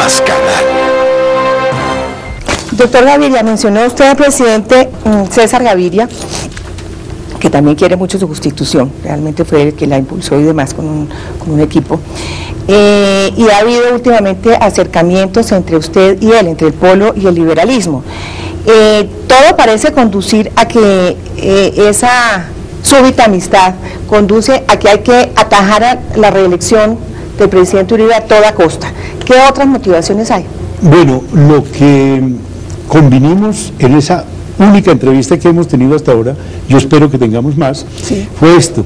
más canal. Doctor Gaviria, mencionó usted al presidente César Gaviria, que también quiere mucho su constitución, realmente fue el que la impulsó y demás con un equipo. Y ha habido últimamente acercamientos entre usted y él, entre el polo y el liberalismo. Todo parece conducir a que esa súbita amistad conduce a que hay que atajar a la reelección del presidente Uribe a toda costa. ¿Qué otras motivaciones hay? Bueno, lo que convinimos en esa única entrevista que hemos tenido hasta ahora, yo espero que tengamos más, sí, fue esto: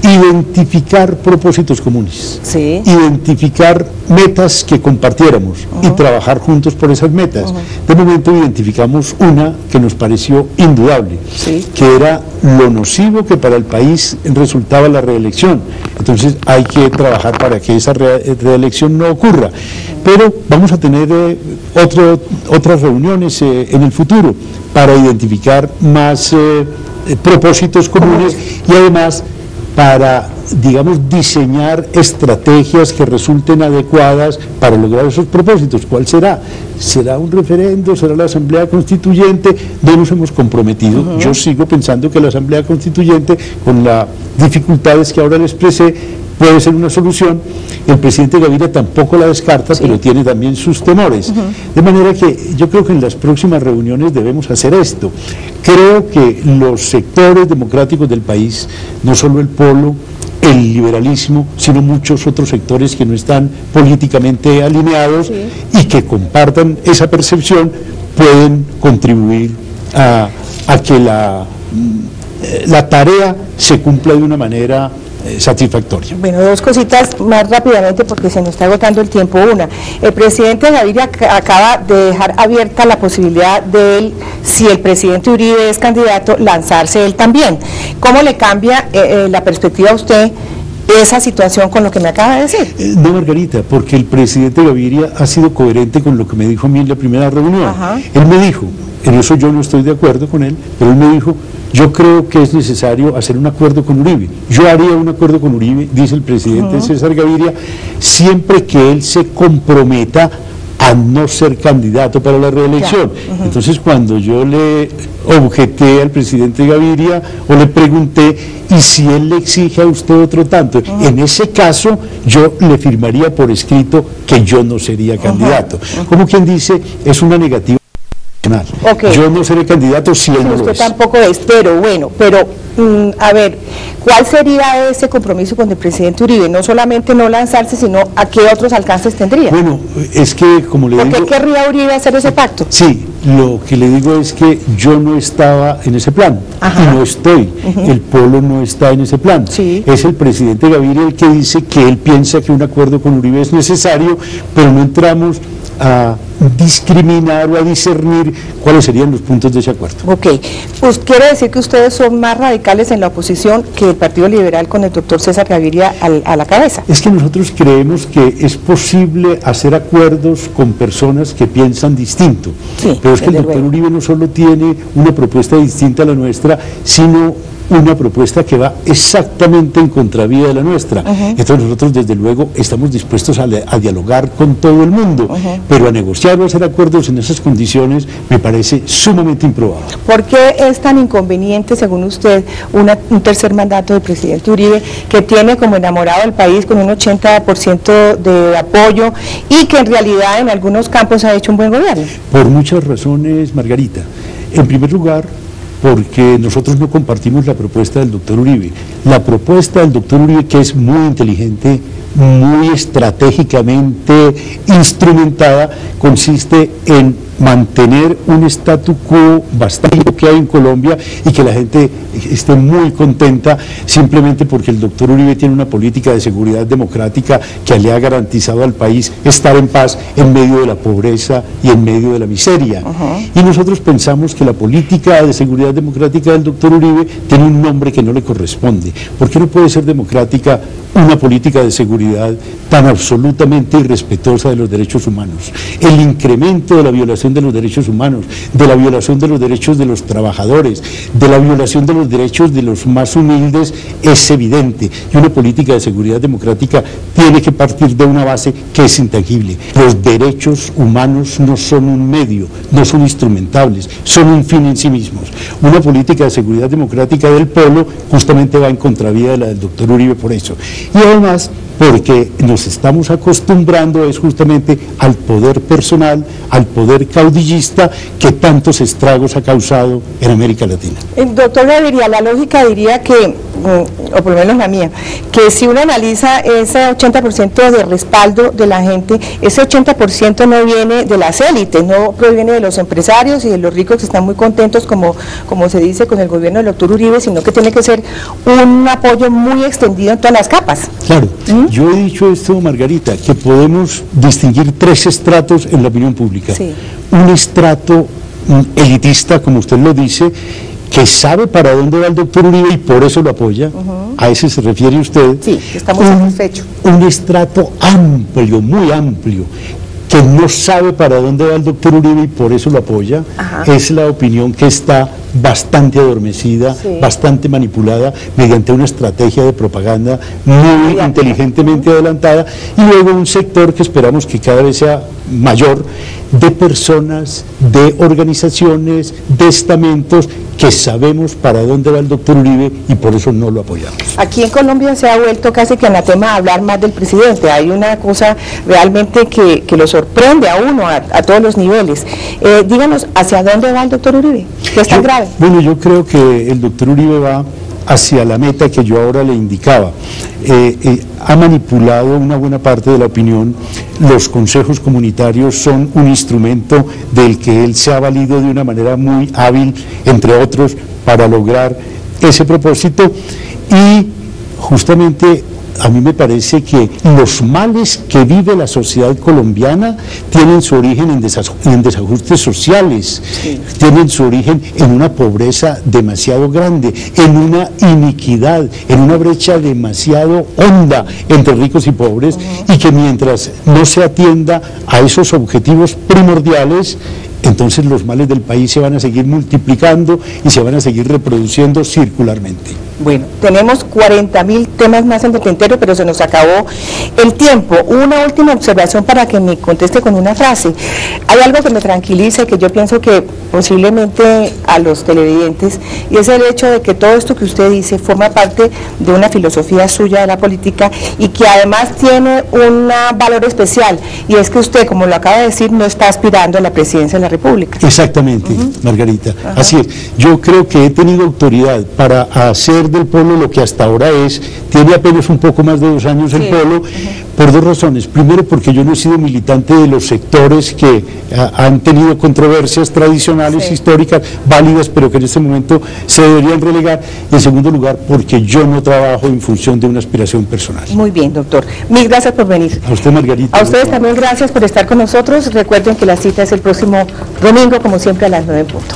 identificar propósitos comunes, sí, identificar metas que compartiéramos y trabajar juntos por esas metas. De momento identificamos una que nos pareció indudable, sí, que era lo nocivo que para el país resultaba la reelección. Entonces hay que trabajar para que esa reelección no ocurra. Pero vamos a tener otras reuniones en el futuro para identificar más propósitos comunes y además para, digamos, diseñar estrategias que resulten adecuadas para lograr esos propósitos. ¿Cuál será? ¿Será un referendo? ¿Será la Asamblea Constituyente? No nos hemos comprometido. Yo sigo pensando que la Asamblea Constituyente, con las dificultades que ahora le expresé, puede ser una solución. El presidente Gaviria tampoco la descarta, sí, pero tiene también sus temores. De manera que yo creo que en las próximas reuniones debemos hacer esto. Creo que los sectores democráticos del país, no solo el polo, el liberalismo, sino muchos otros sectores que no están políticamente alineados, sí, y que compartan esa percepción, pueden contribuir a que la tarea se cumpla de una manera satisfactoria. Bueno, dos cositas más rápidamente porque se nos está agotando el tiempo. Una, el presidente Gaviria acaba de dejar abierta la posibilidad de él, si el presidente Uribe es candidato, lanzarse él también. ¿Cómo le cambia la perspectiva a usted esa situación con lo que me acaba de decir? No, Margarita, porque el presidente Gaviria ha sido coherente con lo que me dijo a mí en la primera reunión. Él me dijo, en eso yo no estoy de acuerdo con él, pero él me dijo: yo creo que es necesario hacer un acuerdo con Uribe. Yo haría un acuerdo con Uribe, dice el presidente César Gaviria, siempre que él se comprometa a no ser candidato para la reelección. Entonces, cuando yo le objeté al presidente Gaviria o le pregunté, ¿y si él le exige a usted otro tanto? En ese caso, yo le firmaría por escrito que yo no sería candidato. Como quien dice, es una negativa. Okay. Yo no seré candidato si él no lo es. Usted tampoco es, pero bueno, a ver, ¿cuál sería ese compromiso con el presidente Uribe? No solamente no lanzarse, sino ¿a qué otros alcances tendría? Bueno, es que, como le digo... ¿Por qué querría Uribe hacer ese pacto? Sí, lo que le digo es que yo no estaba en ese plan, y no estoy, el polo no está en ese plan. Sí. Es el presidente Gaviria el que dice que él piensa que un acuerdo con Uribe es necesario, pero no entramos a discriminar o a discernir cuáles serían los puntos de ese acuerdo. Ok, pues quiere decir que ustedes son más radicales en la oposición que el Partido Liberal con el doctor César Gaviria a la cabeza. Es que nosotros creemos que es posible hacer acuerdos con personas que piensan distinto, sí, pero es que el doctor Uribe no solo tiene una propuesta distinta a la nuestra, sino una propuesta que va exactamente en contravía de la nuestra. Entonces nosotros desde luego estamos dispuestos a dialogar con todo el mundo, pero a negociar o a hacer acuerdos en esas condiciones me parece sumamente improbable. ¿Por qué es tan inconveniente, según usted, un tercer mandato del presidente Uribe, que tiene como enamorado al país con un 80% de apoyo y que en realidad en algunos campos ha hecho un buen gobierno? Por muchas razones, Margarita. En primer lugar, porque nosotros no compartimos la propuesta del doctor Uribe. La propuesta del doctor Uribe, que es muy inteligente, muy estratégicamente instrumentada, consiste en mantener un statu quo bastante que hay en Colombia y que la gente esté muy contenta simplemente porque el doctor Uribe tiene una política de seguridad democrática que le ha garantizado al país estar en paz en medio de la pobreza y en medio de la miseria. Y nosotros pensamos que la política de seguridad democrática del doctor Uribe tiene un nombre que no le corresponde. ¿Por qué no puede ser democrática una política de seguridad tan absolutamente irrespetuosa de los derechos humanos. El incremento de la violación de los derechos humanos, de la violación de los derechos de los trabajadores, de la violación de los derechos de los más humildes es evidente. Y una política de seguridad democrática tiene que partir de una base que es intangible. Los derechos humanos no son un medio, no son instrumentables, son un fin en sí mismos. Una política de seguridad democrática del pueblo justamente va en contravía de la del doctor Uribe por eso. Y además porque nos estamos acostumbrando es justamente al poder personal, al poder caudillista que tantos estragos ha causado en América Latina. Doctor Gaviria, la lógica diría que, o por lo menos la mía, que si uno analiza ese 80% de respaldo de la gente, ese 80% no viene de las élites, no proviene de los empresarios y de los ricos que están muy contentos, como se dice con el gobierno del doctor Uribe, sino que tiene que ser un apoyo muy extendido en todas las capas. Claro. Yo he dicho esto, Margarita, que podemos distinguir tres estratos en la opinión pública. Sí. Un estrato elitista, como usted lo dice, que sabe para dónde va el doctor Uribe y por eso lo apoya, a ese se refiere usted. Sí, estamos satisfechos. Un estrato amplio, muy amplio, que no sabe para dónde va el doctor Uribe y por eso lo apoya. Es la opinión que está bastante adormecida, bastante manipulada mediante una estrategia de propaganda muy inteligentemente adelantada, y luego un sector que esperamos que cada vez sea mayor, de personas, de organizaciones, de estamentos que sabemos para dónde va el doctor Uribe y por eso no lo apoyamos. Aquí en Colombia se ha vuelto casi que anatema hablar más del presidente. Hay una cosa realmente que lo sorprende a uno a todos los niveles. Díganos, ¿hacia dónde va el doctor Uribe? ¿Qué es tan grave? Bueno, yo creo que el doctor Uribe va hacia la meta que yo ahora le indicaba. Ha manipulado una buena parte de la opinión. Los consejos comunitarios son un instrumento del que él se ha valido de una manera muy hábil, entre otros, para lograr ese propósito, y justamente a mí me parece que los males que vive la sociedad colombiana tienen su origen en desajustes sociales, tienen su origen en una pobreza demasiado grande, en una iniquidad, en una brecha demasiado honda entre ricos y pobres, y que mientras no se atienda a esos objetivos primordiales, entonces los males del país se van a seguir multiplicando y se van a seguir reproduciendo circularmente. Bueno, tenemos 40.000 temas más en el tintero, pero se nos acabó el tiempo. Una última observación para que me conteste con una frase. Hay algo que me tranquiliza y que yo pienso que posiblemente a los televidentes, y es el hecho de que todo esto que usted dice forma parte de una filosofía suya de la política y que además tiene un valor especial, y es que usted, como lo acaba de decir, no está aspirando a la presidencia de la República. Exactamente, Margarita. Así es. Yo creo que he tenido autoridad para hacer del pueblo lo que hasta ahora es. Tiene apenas un poco más de 2 años el pueblo, por 2 razones. Primero, porque yo no he sido militante de los sectores que han tenido controversias tradicionales, históricas, válidas, pero que en este momento se deberían relegar. Y en segundo lugar, porque yo no trabajo en función de una aspiración personal. Muy bien, doctor. Mil gracias por venir. A usted, Margarita. A ustedes también gracias por estar con nosotros. Recuerden que la cita es el próximo domingo, como siempre, a las 9 en punto.